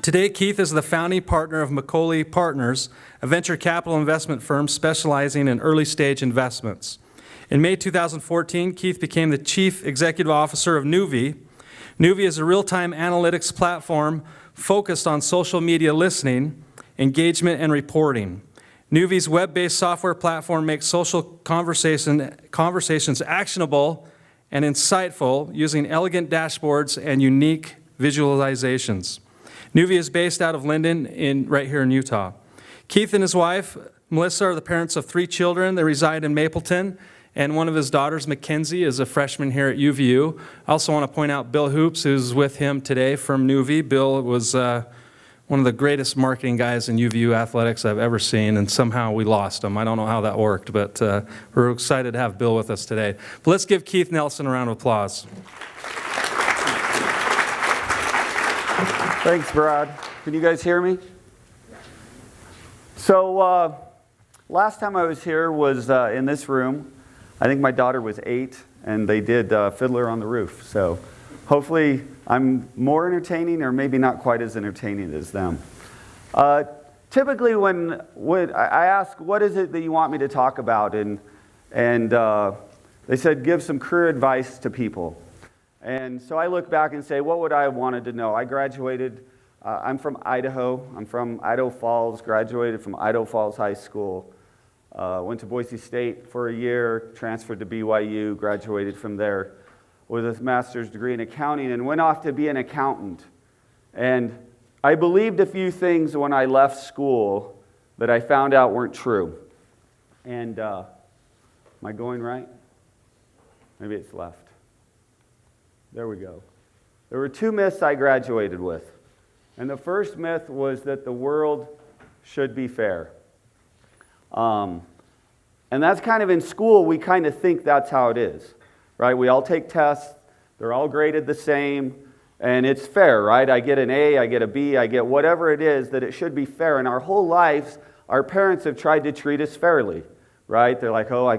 Today, Keith is the founding partner of Macaulay Partners, a venture capital investment firm specializing in early-stage investments. In May 2014, Keith became the Chief Executive Officer of Nuvi. Nuvi is a real-time analytics platform focused on social media listening, engagement, and reporting. Nuvi's web-based software platform makes social conversations actionable and insightful using elegant dashboards and unique visualizations. Nuvi is based out of Linden, right here in Utah. Keith and his wife, Melissa, are the parents of 3 children. They reside in Mapleton, and one of his daughters, Mackenzie, is a freshman here at UVU. I also want to point out Bill Hoops, who's with him today from Nuvi. Bill was one of the greatest marketing guys in UVU athletics I've ever seen, and somehow we lost him. I don't know how that worked, but we're excited to have Bill with us today. But let's give Keith Nellesen a round of applause. Thanks, Brad. Can you guys hear me? So last time I was here was in this room. I think my daughter was 8, and they did Fiddler on the Roof. So hopefully I'm more entertaining, or maybe not quite as entertaining as them. Typically when I ask, what is it that you want me to talk about? And they said, give some career advice to people. And so I look back and say, what would I have wanted to know? I graduated, I'm from Idaho. I'm from Idaho Falls, graduated from Idaho Falls High School. Went to Boise State for a year, transferred to BYU, graduated from there with a master's degree in accounting, and went off to be an accountant. And I believed a few things when I left school that I found out weren't true. And am I going right? Maybe it's left. There we go. There were 2 myths I graduated with. And the first myth was that the world should be fair. And that's kind of in school, we kind of think that's how it is, right? We all take tests, they're all graded the same, and it's fair, right? I get an A, I get a B, I get whatever it is, that it should be fair. And our whole lives, our parents have tried to treat us fairly, right? They're like, oh,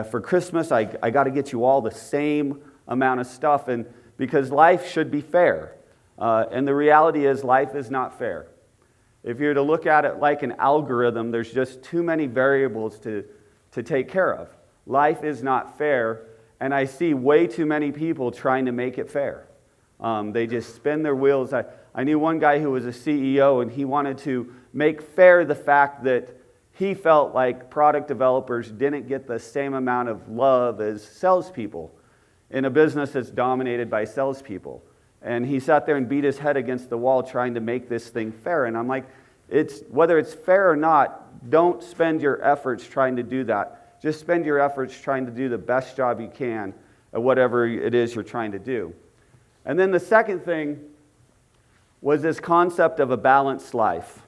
for Christmas, I got to get you all the same amount of stuff, and because life should be fair. And the reality is life is not fair. If you're to look at it like an algorithm, there's just too many variables to take care of. Life is not fair, and I see way too many people trying to make it fair. They just spin their wheels. I knew one guy who was a CEO, and he wanted to make fair the fact that he felt like product developers didn't get the same amount of love as salespeople in a business that's dominated by salespeople. And he sat there and beat his head against the wall trying to make this thing fair. And I'm like, whether it's fair or not, don't spend your efforts trying to do that. Just spend your efforts trying to do the best job you can at whatever it is you're trying to do. And then the second thing was this concept of a balanced life.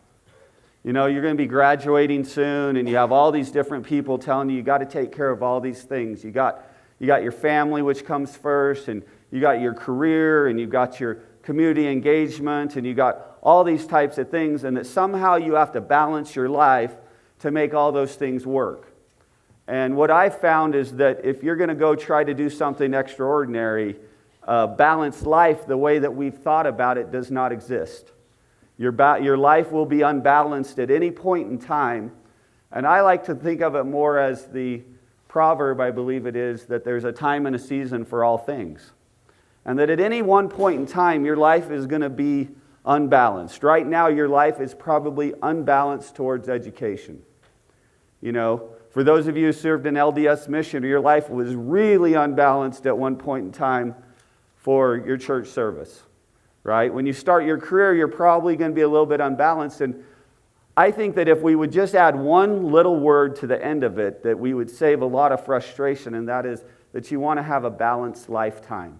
You know, you're going to be graduating soon, and you have all these different people telling you got to take care of all these things. You got your family, which comes first, and you got your career, and you got your community engagement, and you got all these types of things, and that somehow you have to balance your life to make all those things work. And what I found is that if you're going to go try to do something extraordinary, balanced life, the way that we've thought about it, does not exist. Your life will be unbalanced at any point in time, and I like to think of it more as the proverb, I believe it is, that there's a time and a season for all things. And that at any one point in time, your life is going to be unbalanced. Right now, your life is probably unbalanced towards education. You know, for those of you who served in LDS mission, your life was really unbalanced at one point in time for your church service, right? When you start your career, you're probably going to be a little bit unbalanced. And I think that if we would just add one little word to the end of it, that we would save a lot of frustration, and that is that you want to have a balanced lifetime.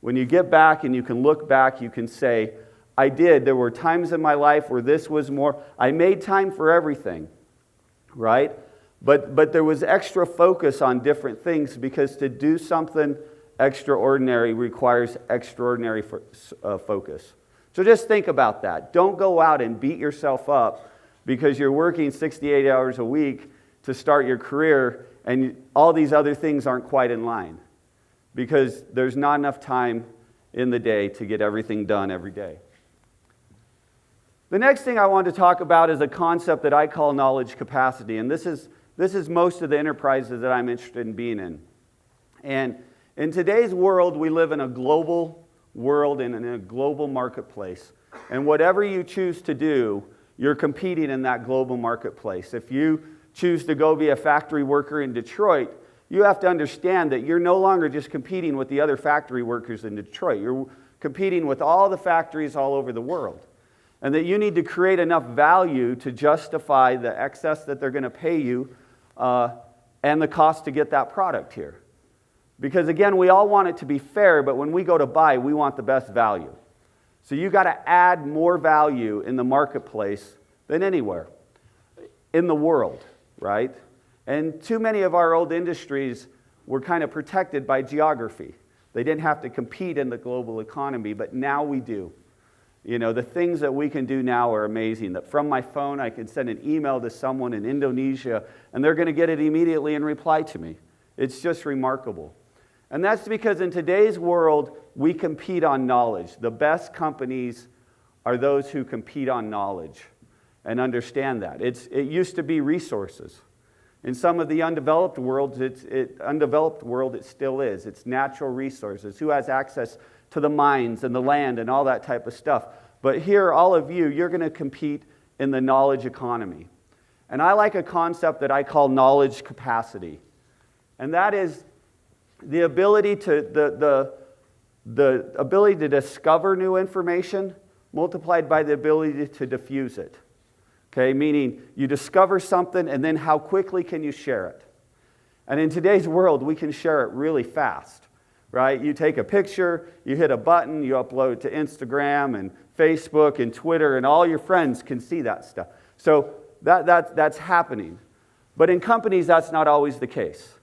When you get back and you can look back, you can say, there were times in my life where this was more, I made time for everything, right? But there was extra focus on different things, because to do something extraordinary requires extraordinary focus. So just think about that. Don't go out and beat yourself up because you're working 68 hours a week to start your career and all these other things aren't quite in line, because there's not enough time in the day to get everything done every day. The next thing I want to talk about is a concept that I call knowledge capacity, and this is most of the enterprises that I'm interested in being in. And in today's world, we live in a global world and in a global marketplace. And whatever you choose to do, you're competing in that global marketplace. If you choose to go be a factory worker in Detroit, you have to understand that you're no longer just competing with the other factory workers in Detroit. You're competing with all the factories all over the world. And that you need to create enough value to justify the excess that they're going to pay you and the cost to get that product here. Because again, we all want it to be fair, but when we go to buy, we want the best value. So you got to add more value in the marketplace than anywhere in the world, right? And too many of our old industries were kind of protected by geography. They didn't have to compete in the global economy, but now we do. You know, the things that we can do now are amazing. That from my phone, I can send an email to someone in Indonesia, and they're going to get it immediately and reply to me. It's just remarkable. And that's because in today's world, we compete on knowledge. The best companies are those who compete on knowledge and understand that. It used to be resources. In some of the undeveloped world, it still is. It's natural resources. Who has access to the mines and the land and all that type of stuff. But here, all of you, you're going to compete in the knowledge economy. And I like a concept that I call knowledge capacity. And that is the ability to the ability to discover new information multiplied by the ability to diffuse it. Okay, meaning you discover something and then how quickly can you share it? And in today's world, we can share it really fast. Right? You take a picture, you hit a button, you upload it to Instagram and Facebook and Twitter, and all your friends can see that stuff. So that's happening. But in companies, that's not always the case.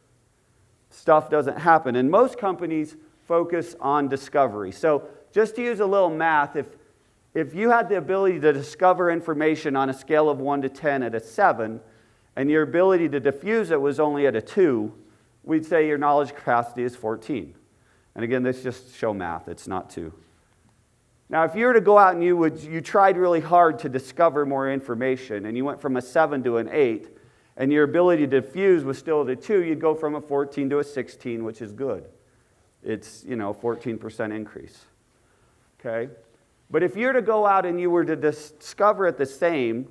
Stuff doesn't happen. And most companies focus on discovery. So just to use a little math, if you had the ability to discover information on a scale of 1 to 10 at a 7, and your ability to diffuse it was only at a 2, we'd say your knowledge capacity is 14. And again, this just show math, it's not 2. Now, if you were to go out and you tried really hard to discover more information, and you went from a 7 to an 8, and your ability to diffuse was still at a 2, you'd go from a 14 to a 16, which is good. It's, 14% increase. Okay? But if you were to go out and you were to discover it the same,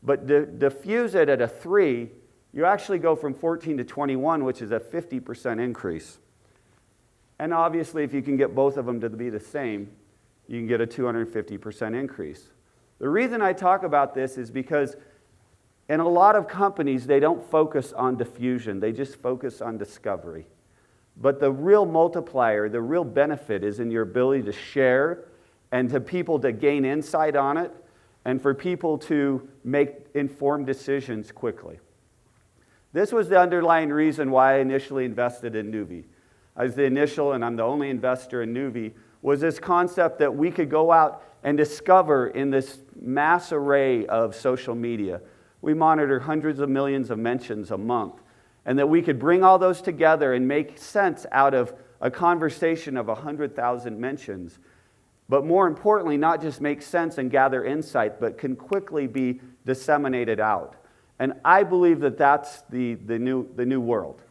but diffuse it at a 3, you actually go from 14 to 21, which is a 50% increase. And obviously, if you can get both of them to be the same, you can get a 250% increase. The reason I talk about this is because in a lot of companies, they don't focus on diffusion. They just focus on discovery. But the real multiplier, the real benefit is in your ability to share and to people to gain insight on it and for people to make informed decisions quickly. This was the underlying reason why I initially invested in Nuvi. As the initial, and I'm the only investor in Nuvi, was this concept that we could go out and discover in this mass array of social media. We monitor hundreds of millions of mentions a month, and that we could bring all those together and make sense out of a conversation of 100,000 mentions. But more importantly, not just make sense and gather insight, but can quickly be disseminated out. And I believe that that's the new world.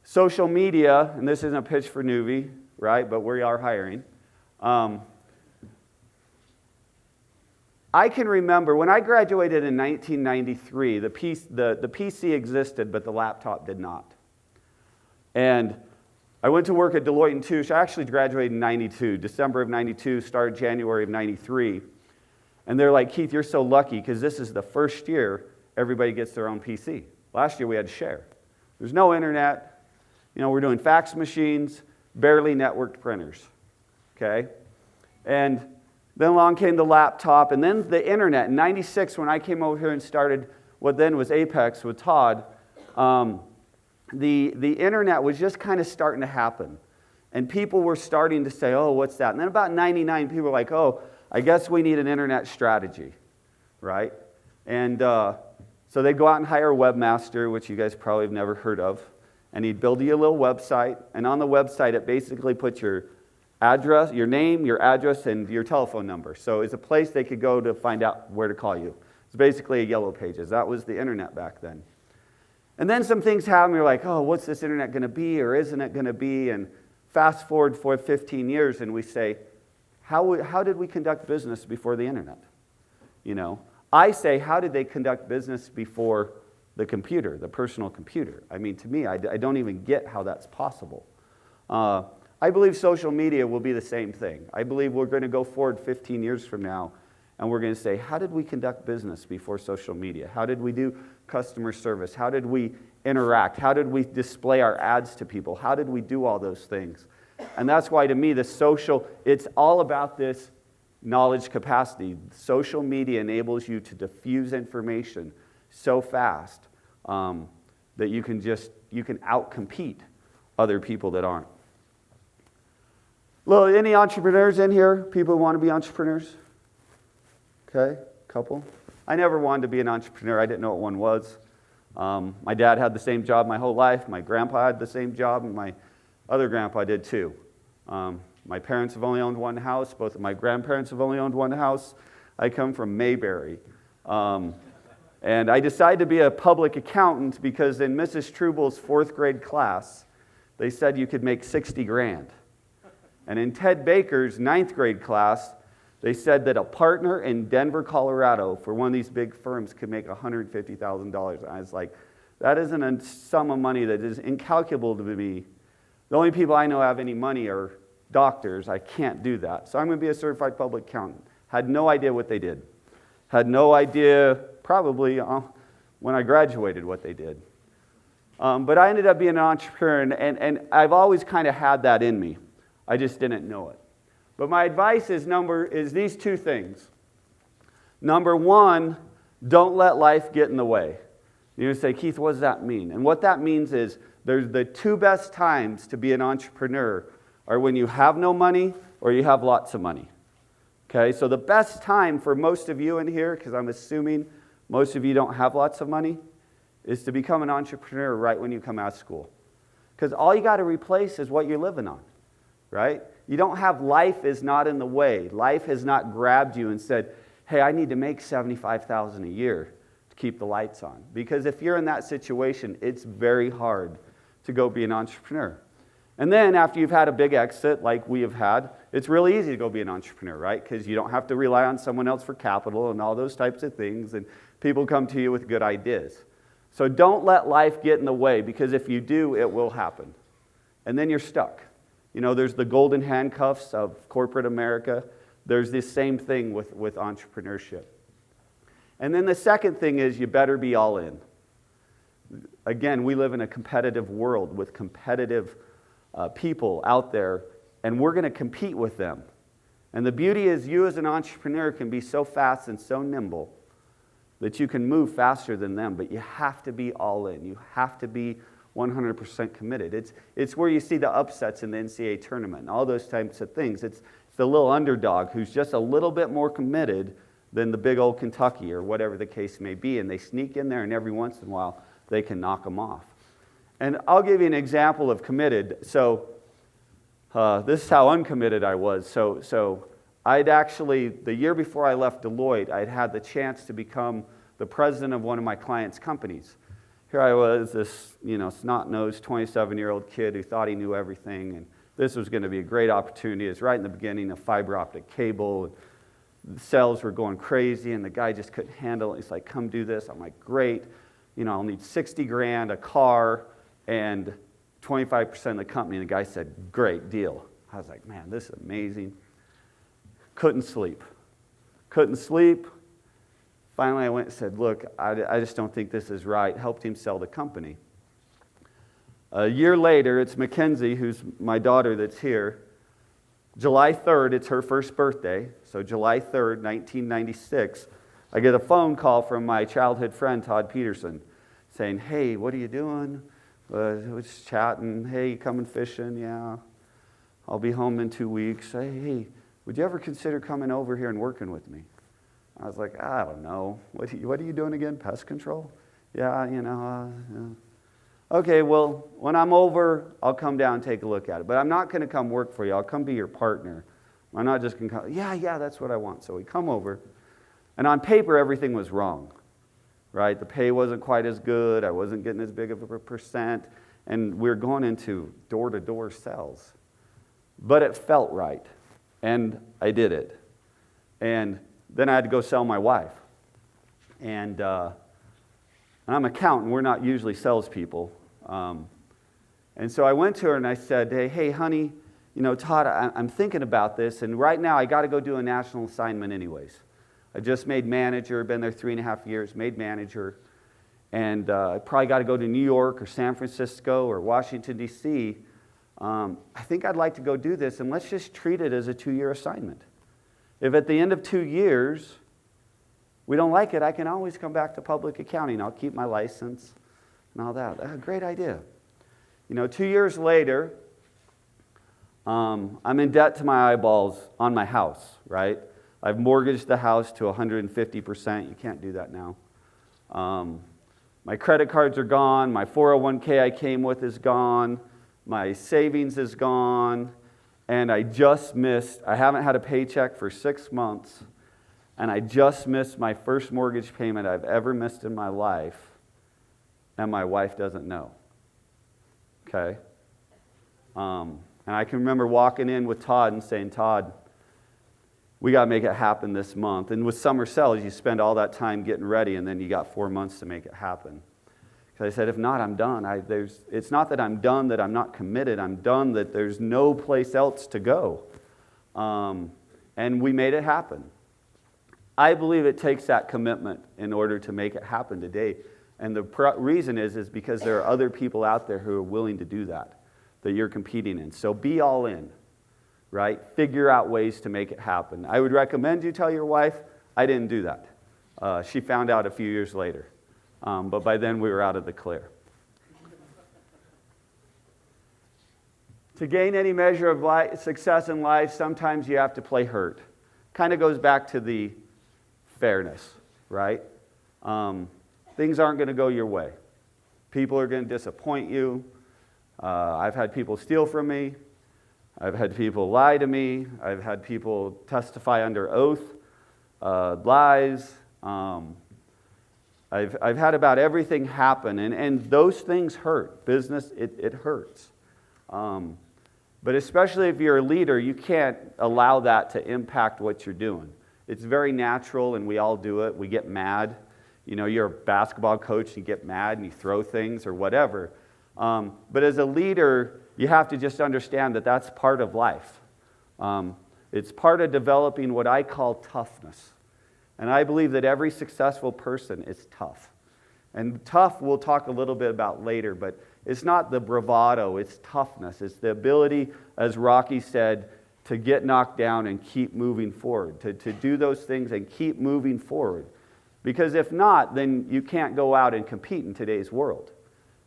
Social media, and this isn't a pitch for Nuvi, right? But we are hiring. I can remember when I graduated in 1993, the PC existed, but the laptop did not. And I went to work at Deloitte & Touche. I actually graduated in 92, December of 92, started January of 93. And they're like, Keith, you're so lucky because this is the first year everybody gets their own PC. Last year we had to share. There's no internet. We're doing fax machines, barely networked printers. Okay? And then along came the laptop, and then the internet. In 96, when I came over here and started what then was Apex with Todd, the internet was just kind of starting to happen. And people were starting to say, oh, what's that? And then about 99, people were like, oh, I guess we need an internet strategy, right? And so they'd go out and hire a webmaster, which you guys probably have never heard of. And he'd build you a little website. And on the website, it basically puts your address, your name, your address, and your telephone number. So it's a place they could go to find out where to call you. It's basically a yellow pages. That was the internet back then. And then some things happen. You're like, oh, what's this internet going to be, or isn't it going to be? And fast forward for 15 years, and we say, how did we conduct business before the internet? You know, I say, how did they conduct business before the computer, the personal computer? I mean, to me, I don't even get how that's possible. I believe social media will be the same thing. I believe we're going to go forward 15 years from now, and we're going to say, how did we conduct business before social media? How did we do customer service? How did we interact? How did we display our ads to people? How did we do all those things? And that's why, to me, the social, it's all about this knowledge capacity. Social media enables you to diffuse information so fast that you can outcompete other people that aren't. Well, any entrepreneurs in here? People who want to be entrepreneurs? Okay, couple. I never wanted to be an entrepreneur. I didn't know what one was. My dad had the same job my whole life. My grandpa had the same job, and my other grandpa did too. My parents have only owned one house. Both of my grandparents have only owned one house. I come from Mayberry. And I decided to be a public accountant because in Mrs. Truble's 4th grade class, they said you could make 60 grand. And in Ted Baker's 9th grade class, they said that a partner in Denver, Colorado, for one of these big firms could make $150,000. And I was like, that isn't a sum of money that is incalculable to me. The only people I know have any money are doctors. I can't do that. So I'm going to be a certified public accountant. Had no idea what they did. Had no idea, probably, when I graduated what they did. But I ended up being an entrepreneur, and I've always kind of had that in me. I just didn't know it. But my advice is these two things. Number one, don't let life get in the way. You say, Keith, what does that mean? And what that means is there's the two best times to be an entrepreneur are when you have no money or you have lots of money. Okay, so the best time for most of you in here, because I'm assuming most of you don't have lots of money, is to become an entrepreneur right when you come out of school. Because all you got to replace is what you're living on, right? You don't have, life is not in the way. Life has not grabbed you and said, hey, I need to make $75,000 a year to keep the lights on. Because if you're in that situation, it's very hard to go be an entrepreneur. And then after you've had a big exit like we have had, it's really easy to go be an entrepreneur, right? Because you don't have to rely on someone else for capital and all those types of things, and people come to you with good ideas. So don't let life get in the way, because if you do, it will happen. And then you're stuck. You know, there's the golden handcuffs of corporate America. There's this same thing with entrepreneurship. And then the second thing is you better be all in. Again, we live in a competitive world with competitive people out there, and we're going to compete with them. And the beauty is you as an entrepreneur can be so fast and so nimble that you can move faster than them, but you have to be all in. You have to be 100% committed. It's where you see the upsets in the NCAA tournament and all those types of things. It's the little underdog who's just a little bit more committed than the big old Kentucky or whatever the case may be, and they sneak in there, and every once in a while they can knock them off. And I'll give you an example of committed. So this is how uncommitted I was. So I'd actually, the year before I left Deloitte, I'd had the chance to become the president of one of my clients' companies. Here I was, this snot-nosed 27-year-old kid who thought he knew everything, and this was going to be a great opportunity. It was right in the beginning of fiber optic cable, and the sales were going crazy, and the guy just couldn't handle it. He's like, come do this. I'm like, great. I'll need 60 grand, a car, and 25% of the company. And the guy said, great deal. I was like, man, this is amazing. Couldn't sleep. Finally, I went and said, look, I just don't think this is right. Helped him sell the company. A year later, it's Mackenzie, who's my daughter that's here. July 3rd, it's her first birthday. So July 3rd, 1996, I get a phone call from my childhood friend, Todd Peterson, saying, hey, what are you doing? We're just chatting. Hey, you coming fishing? Yeah. I'll be home in 2 weeks. Hey, would you ever consider coming over here and working with me? I was like, I don't know. What are you doing again? Pest control? Yeah, okay, well, when I'm over, I'll come down and take a look at it. But I'm not going to come work for you. I'll come be your partner. I'm not just going to come, yeah, that's what I want. So we come over. And on paper, everything was wrong, right? The pay wasn't quite as good. I wasn't getting as big of a percent. And we were going into door-to-door sales. But it felt right. And I did it. And then I had to go sell my wife. And I'm an accountant. We're not usually salespeople. And so I went to her and I said, hey, honey, Todd, I'm thinking about this. And right now I got to go do a national assignment anyways. I just made manager, been there 3.5 years, made manager. And I probably got to go to New York or San Francisco or Washington, D.C. I think I'd like to go do this, and let's just treat it as a 2-year assignment. If at the end of 2 years we don't like it, I can always come back to public accounting. I'll keep my license and all that. Great idea. 2 years later, I'm in debt to my eyeballs on my house, right? I've mortgaged the house to 150%. You can't do that now. My credit cards are gone. My 401k I came with is gone. My savings is gone. And I haven't had a paycheck for 6 months. And I just missed my first mortgage payment I've ever missed in my life. And my wife doesn't know. Okay? And I can remember walking in with Todd and saying, Todd, we got to make it happen this month. And with summer sales, you spend all that time getting ready, and then you got 4 months to make it happen. Because I said, if not, I'm done. It's not that I'm done, that I'm not committed. I'm done, that there's no place else to go. And we made it happen. I believe it takes that commitment in order to make it happen today. And the reason is because there are other people out there who are willing to do that you're competing in. So be all in. Right? Figure out ways to make it happen. I would recommend you tell your wife. I didn't do that. She found out a few years later. But by then we were out of the clear. To gain any measure of success in life, sometimes you have to play hurt. Kind of goes back to the fairness, right? Things aren't going to go your way. People are going to disappoint you. I've had people steal from me. I've had people lie to me. I've had people testify under oath, lies. I've had about everything happen, and those things hurt. Business, it hurts. But especially if you're a leader, you can't allow that to impact what you're doing. It's very natural, and we all do it. We get mad. You're a basketball coach, you get mad, and you throw things or whatever. But as a leader, you have to just understand that that's part of life. It's part of developing what I call toughness. And I believe that every successful person is tough. And tough we'll talk a little bit about later, but it's not the bravado, it's toughness. It's the ability, as Rocky said, to get knocked down and keep moving forward, to do those things and keep moving forward. Because if not, then you can't go out and compete in today's world.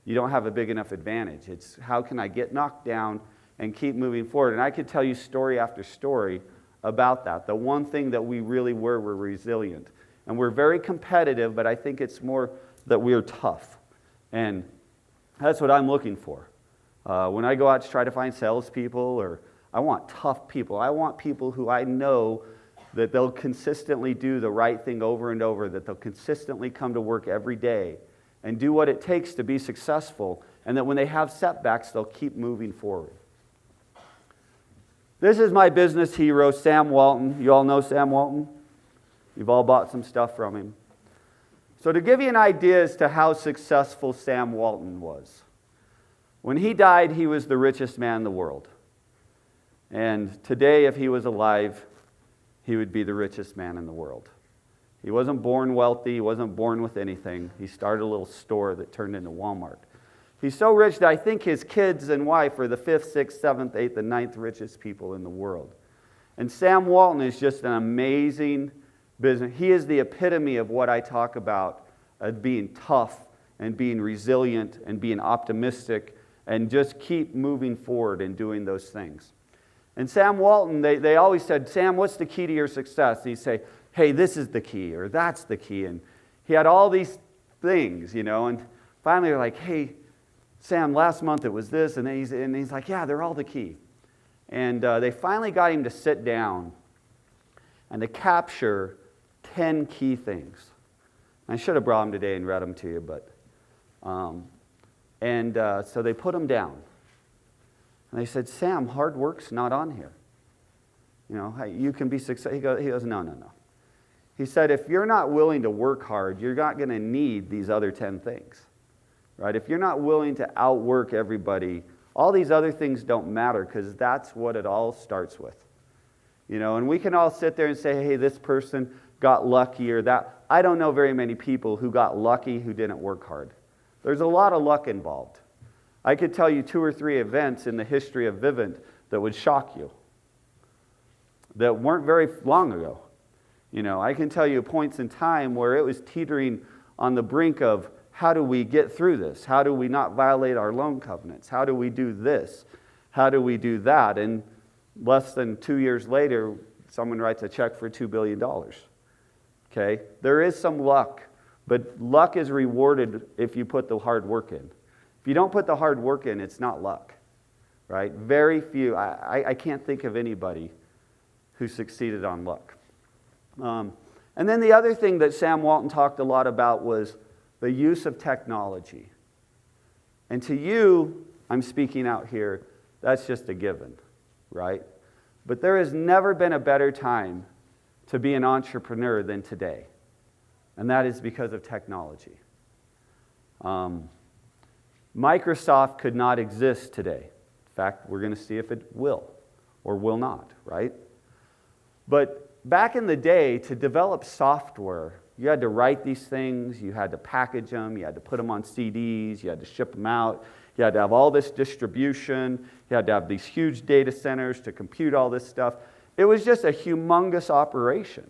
You don't have a big enough advantage. It's how can I get knocked down and keep moving forward? And I could tell you story after story about that. The one thing that we really were resilient. And we're very competitive, but I think it's more that we're tough. And that's what I'm looking for. When I go out to try to find salespeople, I want tough people. I want people who I know that they'll consistently do the right thing over and over, that they'll consistently come to work every day and do what it takes to be successful, and that when they have setbacks, they'll keep moving forward. This is my business hero, Sam Walton. You all know Sam Walton? You've all bought some stuff from him. So to give you an idea as to how successful Sam Walton was, when he died, he was the richest man in the world. And today, if he was alive, he would be the richest man in the world. He wasn't born wealthy. He wasn't born with anything. He started a little store that turned into Walmart. He's so rich that I think his kids and wife are the 5th, 6th, 7th, 8th, and 9th richest people in the world. And Sam Walton is just an amazing business. He is the epitome of what I talk about, being tough and being resilient and being optimistic and just keep moving forward and doing those things. And Sam Walton, they always said, Sam, what's the key to your success? And he'd say, hey, this is the key, or that's the key. And he had all these things, and finally they're like, hey, Sam, last month it was this, and he's like, yeah, they're all the key. And they finally got him to sit down and to capture 10 key things. I should have brought them today and read them to you, but so they put them down. And they said, Sam, hard work's not on here. You know, hey, you can be successful. He goes, no. He said, if you're not willing to work hard, you're not going to need these other 10 things, right? If you're not willing to outwork everybody, all these other things don't matter, because that's what it all starts with. You know, and we can all sit there and say, hey, this person got lucky or that. I don't know very many people who got lucky who didn't work hard. There's a lot of luck involved. I could tell you 2 or 3 events in the history of Vivint that would shock you, that weren't very long ago. You know, I can tell you points in time where it was teetering on the brink of, how do we get through this? How do we not violate our loan covenants? How do we do this? How do we do that? And less than 2 years later, someone writes a check for $2 billion. Okay? There is some luck, but luck is rewarded if you put the hard work in. If you don't put the hard work in, it's not luck. Right? Very few. I can't think of anybody who succeeded on luck. And then the other thing that Sam Walton talked a lot about was the use of technology. And to you, I'm speaking out here, that's just a given, right? But there has never been a better time to be an entrepreneur than today. And that is because of technology. Microsoft could not exist today. In fact, we're going to see if it will or will not, right? But back in the day, to develop software, you had to write these things, you had to package them, you had to put them on CDs, you had to ship them out, you had to have all this distribution, you had to have these huge data centers to compute all this stuff. It was just a humongous operation.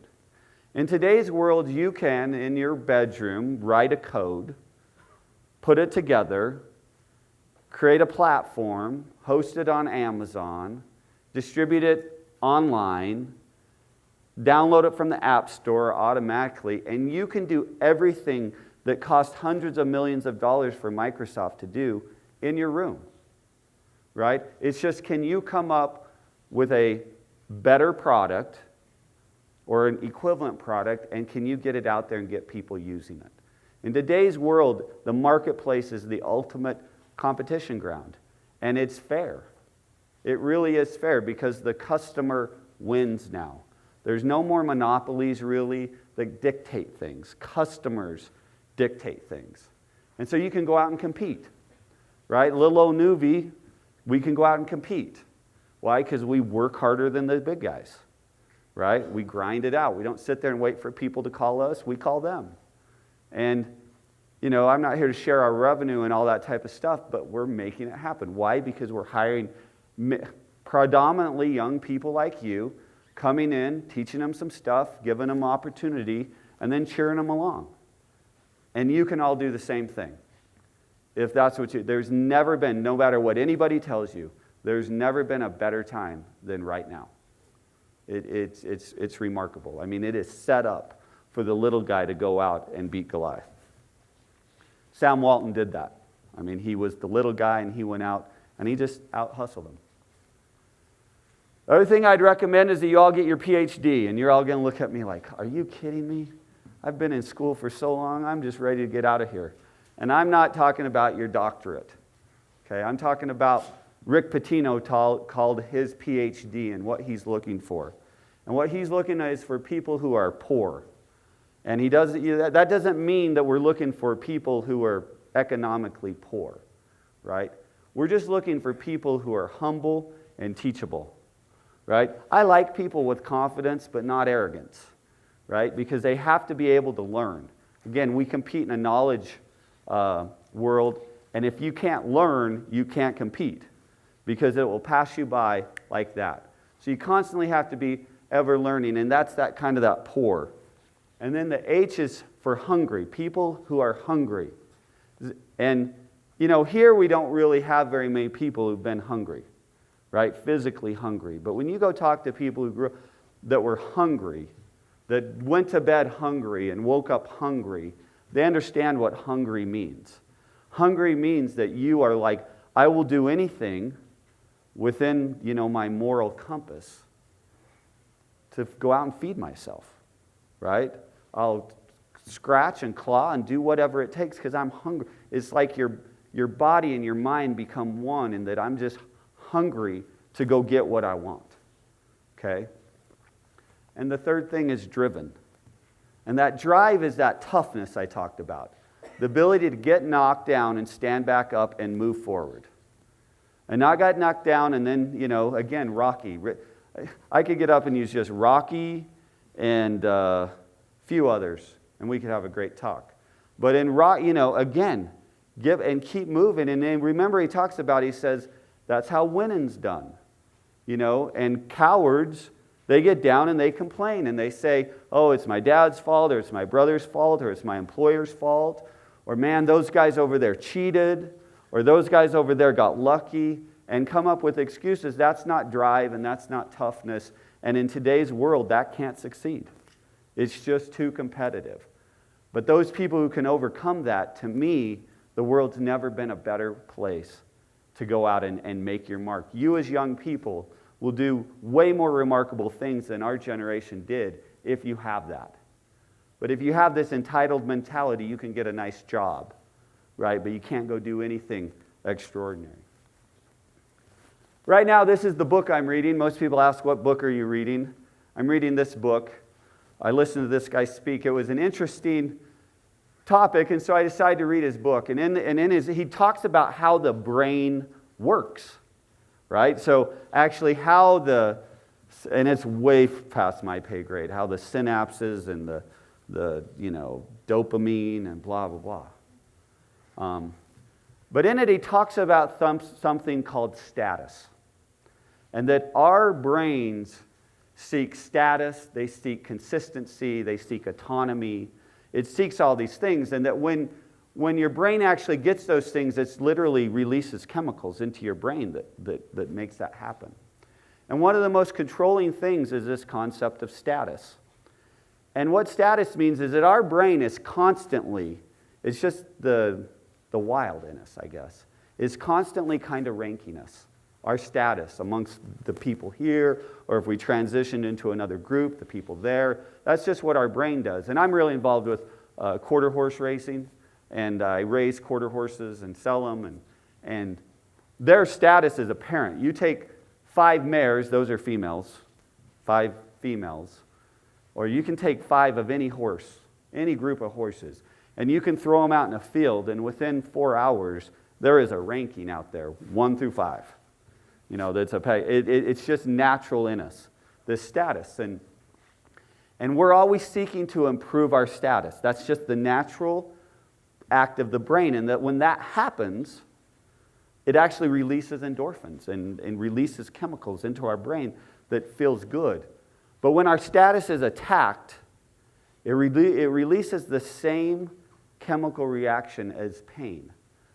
In today's world, you can, in your bedroom, write a code, put it together, create a platform, host it on Amazon, distribute it online, download it from the App Store automatically, and you can do everything that cost hundreds of millions of dollars for Microsoft to do in your room, right? It's just, can you come up with a better product or an equivalent product, and can you get it out there and get people using it? In today's world, the marketplace is the ultimate competition ground, and it's fair. It really is fair because the customer wins now. There's no more monopolies, really, that dictate things. Customers dictate things. And so you can go out and compete, right? Little old Nuvi, we can go out and compete. Why? Because we work harder than the big guys, right? We grind it out. We don't sit there and wait for people to call us. We call them. And, you know, I'm not here to share our revenue and all that type of stuff, but we're making it happen. Why? Because we're hiring predominantly young people like you, coming in, teaching them some stuff, giving them opportunity, and then cheering them along. And you can all do the same thing. If that's what there's never been, no matter what anybody tells you, there's never been a better time than right now. It's remarkable. I mean, it is set up for the little guy to go out and beat Goliath. Sam Walton did that. I mean, he was the little guy, and he went out, and he just out-hustled him. The other thing I'd recommend is that you all get your PhD, and you're all going to look at me like, are you kidding me? I've been in school for so long, I'm just ready to get out of here. And I'm not talking about your doctorate. Okay, I'm talking about Rick Pitino called his PhD and what he's looking for. And what he's looking at is for people who are poor. And that doesn't mean that we're looking for people who are economically poor, right? We're just looking for people who are humble and teachable. Right? I like people with confidence, but not arrogance, right? Because they have to be able to learn. Again, we compete in a knowledge world, and if you can't learn, you can't compete, because it will pass you by like that. So you constantly have to be ever learning, and that's that kind of that poor. And then the H is for hungry, people who are hungry. And, you know, here we don't really have very many people who've been hungry. Right? Physically hungry. But when you go talk to people who grew up that were hungry, that went to bed hungry and woke up hungry, they understand what hungry means. Hungry means that you are like, I will do anything within, my moral compass to go out and feed myself, right? I'll scratch and claw and do whatever it takes because I'm hungry. It's like your body and your mind become one, and that I'm just hungry to go get what I want, okay? And the third thing is driven. And that drive is that toughness I talked about. The ability to get knocked down and stand back up and move forward. And I got knocked down and then, again, Rocky. I could get up and use just Rocky and a few others, and we could have a great talk. But in Rock, again, give and keep moving. And then remember he talks about, he says, that's how winning's done. And cowards, they get down and they complain and they say, oh, it's my dad's fault, or it's my brother's fault, or it's my employer's fault, or man, those guys over there cheated, or those guys over there got lucky, and come up with excuses. That's not drive and that's not toughness. And in today's world, that can't succeed. It's just too competitive. But those people who can overcome that, to me, the world's never been a better place to go out and make your mark. You as young people will do way more remarkable things than our generation did if you have that. But if you have this entitled mentality, you can get a nice job, right? But you can't go do anything extraordinary. Right now, this is the book I'm reading. Most people ask, what book are you reading? I'm reading this book. I listened to this guy speak. It was an interesting topic, and so I decided to read his book. And in his, he talks about how the brain works, right? So actually how and it's way past my pay grade, how the synapses and the dopamine and blah, blah, blah. But in it, he talks about something called status. And that our brains seek status, they seek consistency, they seek autonomy. It seeks all these things. And that when your brain actually gets those things, it literally releases chemicals into your brain that makes that happen. And one of the most controlling things is this concept of status. And what status means is that our brain is constantly, it's just the wild in us, I guess, is constantly kind of ranking us, our status amongst the people here, or if we transition into another group, the people there. That's just what our brain does. And I'm really involved with quarter horse racing, and I raise quarter horses and sell them, and their status is apparent. You take 5 mares, those are females, 5 females, or you can take 5 of any horse, any group of horses, and you can throw them out in a field, and within 4 hours, there is a ranking out there, 1 through 5. That's it's just natural in us, this status. And we're always seeking to improve our status. That's just the natural act of the brain. And that when that happens, it actually releases endorphins and releases chemicals into our brain that feels good. But when our status is attacked, it releases the same chemical reaction as pain,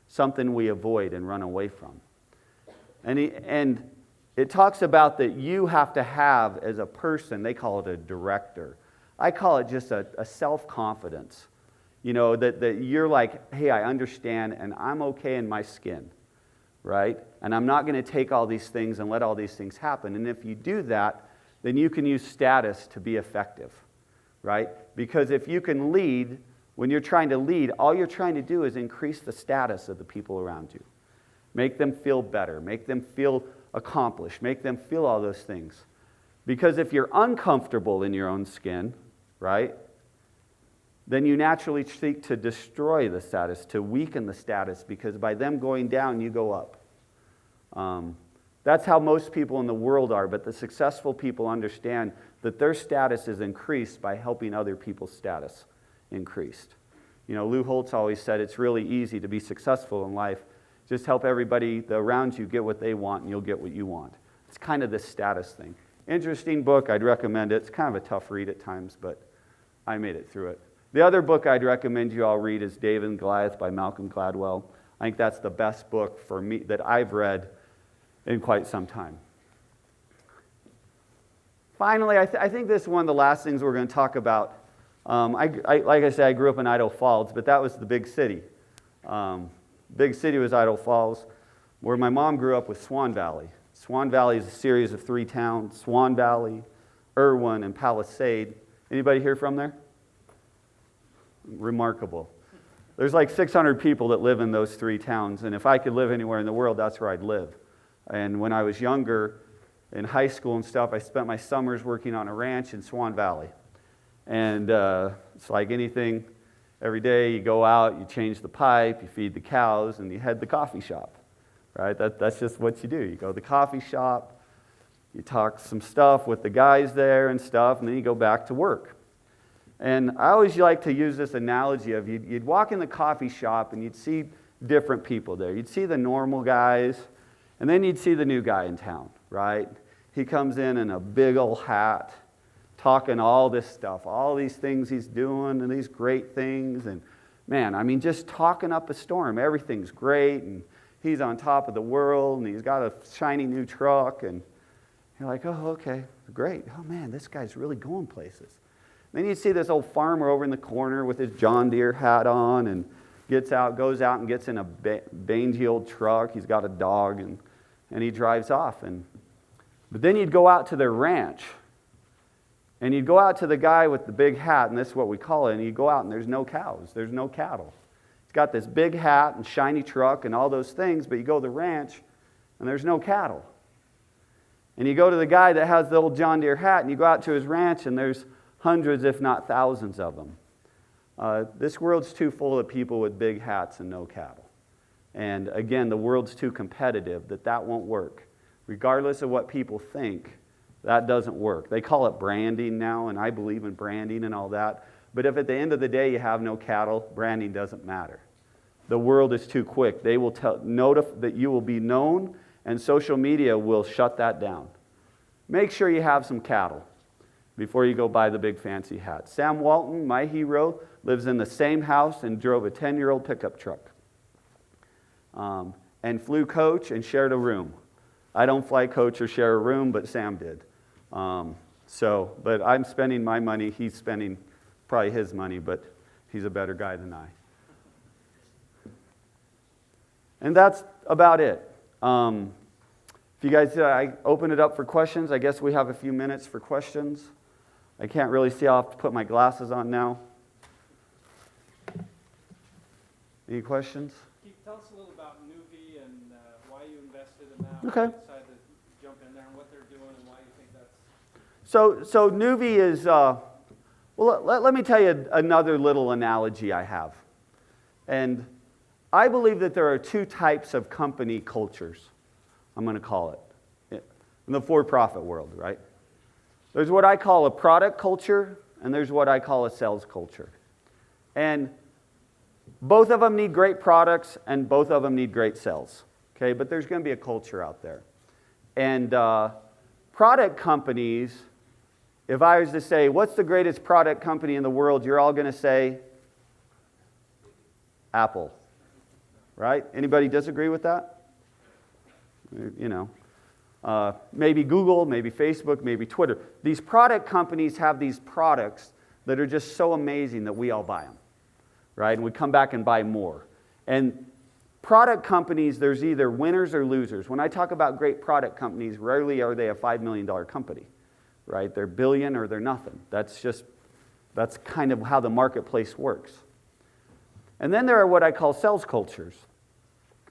something we avoid and run away from. And it talks about that you have to have, as a person, they call it a director. I call it just a self-confidence. That you're like, hey, I understand, and I'm okay in my skin, right? And I'm not going to take all these things and let all these things happen. And if you do that, then you can use status to be effective, right? Because if you can lead, when you're trying to lead, all you're trying to do is increase the status of the people around you. Make them feel better. Make them feel accomplished. Make them feel all those things. Because if you're uncomfortable in your own skin, right, then you naturally seek to destroy the status, to weaken the status, because by them going down, you go up. That's how most people in the world are, but the successful people understand that their status is increased by helping other people's status increased. Lou Holtz always said it's really easy to be successful in life. Just help everybody around you get what they want, and you'll get what you want. It's kind of this status thing. Interesting book. I'd recommend it. It's kind of a tough read at times, but I made it through it. The other book I'd recommend you all read is David and Goliath by Malcolm Gladwell. I think that's the best book for me that I've read in quite some time. Finally, I think this is one of the last things we're going to talk about. Like I said, I grew up in Idaho Falls, but that was the big city. big city was Idaho Falls. Where my mom grew up was Swan Valley. Swan Valley is a series of 3 towns: Swan Valley, Irwin, and Palisade. Anybody here from there? Remarkable. There's like 600 people that live in those 3 towns, and if I could live anywhere in the world, that's where I'd live. And when I was younger, in high school and stuff, I spent my summers working on a ranch in Swan Valley. And it's like anything, every day you go out, you change the pipe, you feed the cows, and you head to the coffee shop, right? That's just what you do. You go to the coffee shop, you talk some stuff with the guys there and stuff, and then you go back to work. And I always like to use this analogy of you'd walk in the coffee shop and you'd see different people there. You'd see the normal guys, and then you'd see the new guy in town, right? He comes in a big old hat, talking all this stuff, all these things he's doing and these great things. And man, I mean, just talking up a storm. Everything's great, and he's on top of the world, and he's got a shiny new truck. And you're like, oh, okay, great. Oh man, this guy's really going places. Then you see this old farmer over in the corner with his John Deere hat on and goes out and gets in a mangy old truck. He's got a dog, and he drives off. But then you'd go out to their ranch, and you'd go out to the guy with the big hat, and this is what we call it, and you go out and there's no cows, there's no cattle. He's got this big hat and shiny truck and all those things, but you go to the ranch and there's no cattle. And you go to the guy that has the old John Deere hat, and you go out to his ranch and there's hundreds, if not thousands of them. This world's too full of people with big hats and no cattle. And again, the world's too competitive that won't work. Regardless of what people think, that doesn't work. They call it branding now, and I believe in branding and all that. But if at the end of the day you have no cattle, branding doesn't matter. The world is too quick. They will notify that you will be known, and social media will shut that down. Make sure you have some cattle before you go buy the big fancy hat. Sam Walton, my hero, lives in the same house and drove a 10-year-old pickup truck. And flew coach and shared a room. I don't fly coach or share a room, but Sam did. But I'm spending my money. He's spending probably his money, but he's a better guy than I. And that's about it. If you guys, I open it up for questions. I guess we have a few minutes for questions. I can't really see. I'll have to put my glasses on now. Any questions? Keith, tell us a little about UVU and why you invested in that. Okay. Why you decided to jump in there and what they're doing and why you think that's... So UVU is, let me tell you another little analogy I have. And I believe that there are 2 types of company cultures, I'm going to call it, in the for-profit world, right? There's what I call a product culture, and there's what I call a sales culture. And both of them need great products, and both of them need great sales. Okay, but there's going to be a culture out there. And product companies, if I was to say, what's the greatest product company in the world, you're all going to say Apple. Right? Anybody disagree with that? You know, maybe Google, maybe Facebook, maybe Twitter. These product companies have these products that are just so amazing that we all buy them, right? And we come back and buy more. And product companies, there's either winners or losers. When I talk about great product companies, rarely are they a $5 million company, right? They're billion or they're nothing. That's kind of how the marketplace works. And then there are what I call sales cultures.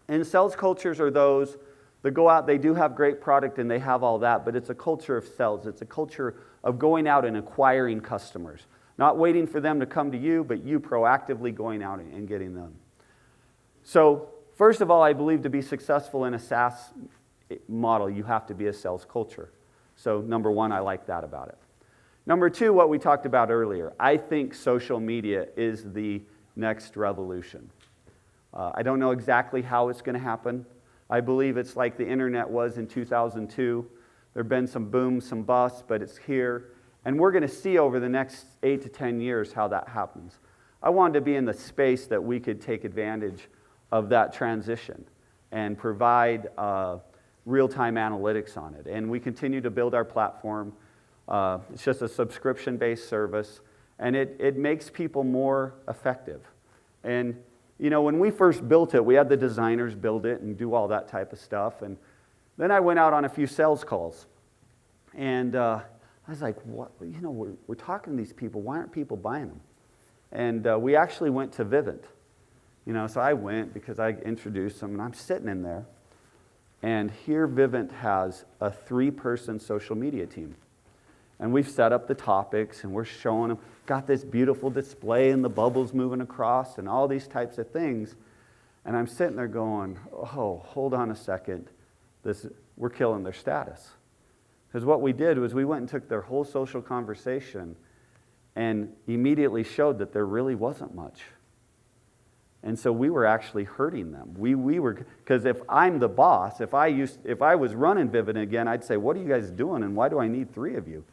And sales cultures are those that go out, they do have great product and they have all that, but it's a culture of sales. It's a culture of going out and acquiring customers. Not waiting for them to come to you, but you proactively going out and getting them. So, first of all, I believe to be successful in a SaaS model, you have to be a sales culture. So, number 1, I like that about it. Number 2, what we talked about earlier. I think social media is the next revolution. I don't know exactly how it's going to happen. I believe it's like the internet was in 2002. There have been some booms, some busts, but it's here. And we're going to see over the next 8 to 10 years how that happens. I wanted to be in the space that we could take advantage of that transition and provide real-time analytics on it. And we continue to build our platform. It's just a subscription-based service, and it makes people more effective. And when we first built it, we had the designers build it and do all that type of stuff. And then I went out on a few sales calls. And I was like, what? We're talking to these people. Why aren't people buying them? And we actually went to Vivint. So I went because I introduced them, and I'm sitting in there. And here Vivint has a 3-person social media team. And we've set up the topics, and we're showing them, got this beautiful display and the bubbles moving across and all these types of things. And I'm sitting there going, oh, hold on a second. We're killing their status. Because what we did was we went and took their whole social conversation and immediately showed that there really wasn't much. And so we were actually hurting them. We were, because if I'm the boss, if I was running Vivint again, I'd say, what are you guys doing and why do I need 3 of you?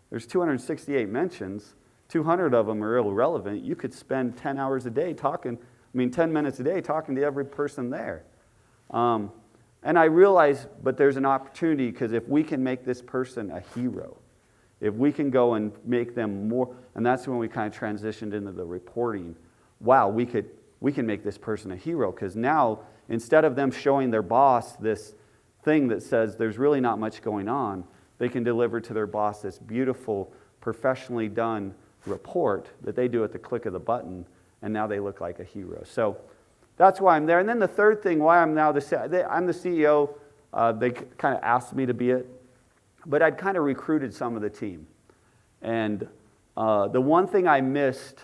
There's 268 mentions, 200 of them are irrelevant. You could spend 10 hours a day 10 minutes a day talking to every person there. And I realize, but there's an opportunity, because if we can make this person a hero, if we can go and make them more, and that's when we kind of transitioned into the reporting. Wow, we can make this person a hero, because now, instead of them showing their boss this thing that says there's really not much going on, they can deliver to their boss this beautiful, professionally done report that they do at the click of the button, and now they look like a hero. So that's why I'm there. And then the third thing, why I'm now I'm the CEO. They kind of asked me to be it, but I'd kind of recruited some of the team. And the one thing I missed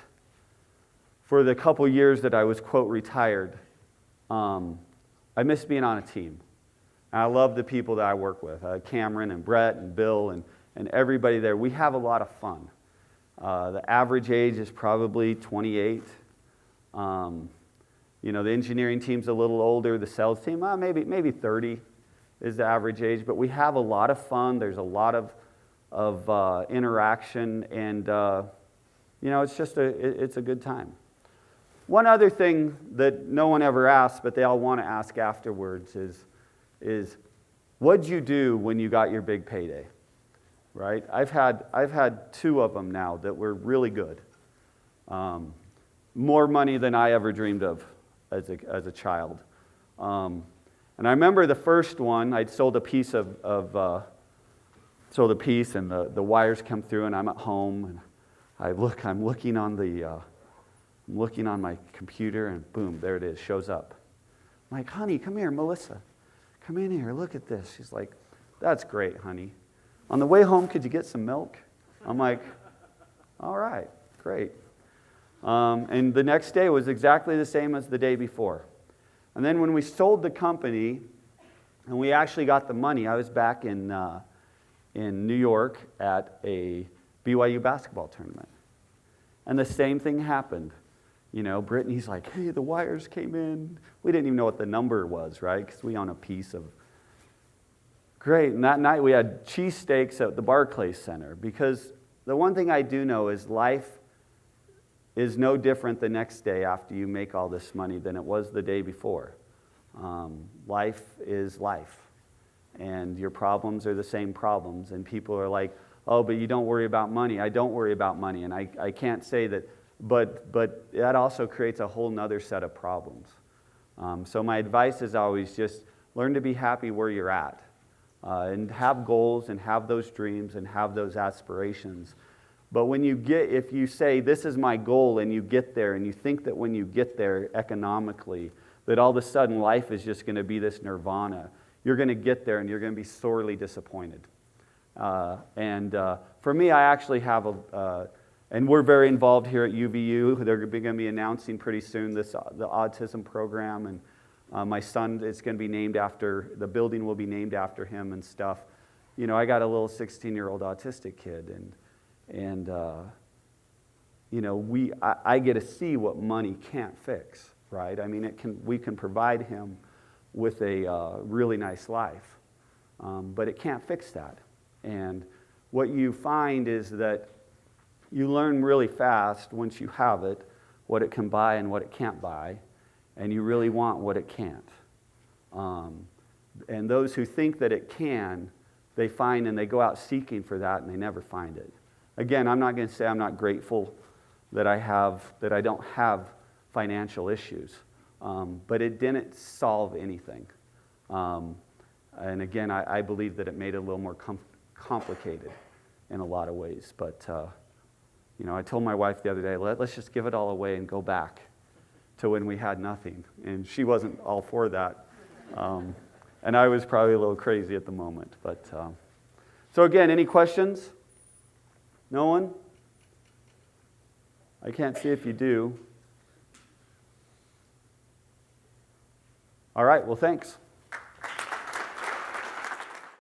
for the couple years that I was, quote, retired, I missed being on a team. And I love the people that I work with, Cameron and Brett and Bill and everybody there. We have a lot of fun. The average age is probably 28. The engineering team's a little older. The sales team, maybe 30 is the average age. But we have a lot of fun. There's a lot of interaction, and it's a good time. One other thing that no one ever asks, but they all want to ask afterwards is what'd you do when you got your big payday? Right? I've had 2 of them now that were really good. More money than I ever dreamed of as a child. And I remember the first one, I'd sold a piece and the wires come through, and I'm at home, and I'm looking on my computer, and boom, there it is, shows up. I'm like, honey, come here, Melissa. Come in here, look at this. She's like, that's great, honey. On the way home, could you get some milk? I'm like, all right, great. And the next day was exactly the same as the day before. And then when we sold the company, and we actually got the money, I was back in New York at a BYU basketball tournament. And the same thing happened. Brittany's like, hey, the wires came in. We didn't even know what the number was, right? Because we own a piece of... Great. And that night we had cheesesteaks at the Barclays Center. Because the one thing I do know is life is no different the next day after you make all this money than it was the day before. Life is life. And your problems are the same problems. And people are like, oh, but you don't worry about money. I don't worry about money. And I can't say that... But that also creates a whole nother set of problems. So my advice is always just learn to be happy where you're at. And have goals and have those dreams and have those aspirations. But if you say, this is my goal, and you get there, and you think that when you get there economically, that all of a sudden life is just going to be this nirvana, you're going to get there and you're going to be sorely disappointed. For me, I actually have and we're very involved here at UVU. They're going to be announcing pretty soon the autism program, and my son is going to be named after, the building will be named after him and stuff. I got a little 16-year-old autistic kid, and I get to see what money can't fix, right? I mean, we can provide him with a really nice life, but it can't fix that. And what you find is that you learn really fast once you have it what it can buy and what it can't buy, and you really want what it can't. And those who think that it can, they find and they go out seeking for that and they never find it. Again, I'm not going to say I'm not grateful that I don't have financial issues. But it didn't solve anything. And again, I believe that it made it a little more complicated in a lot of ways. But, I told my wife the other day, let's just give it all away and go back to when we had nothing. And she wasn't all for that. And I was probably a little crazy at the moment. But so again, any questions? No one? I can't see if you do. All right, well, thanks.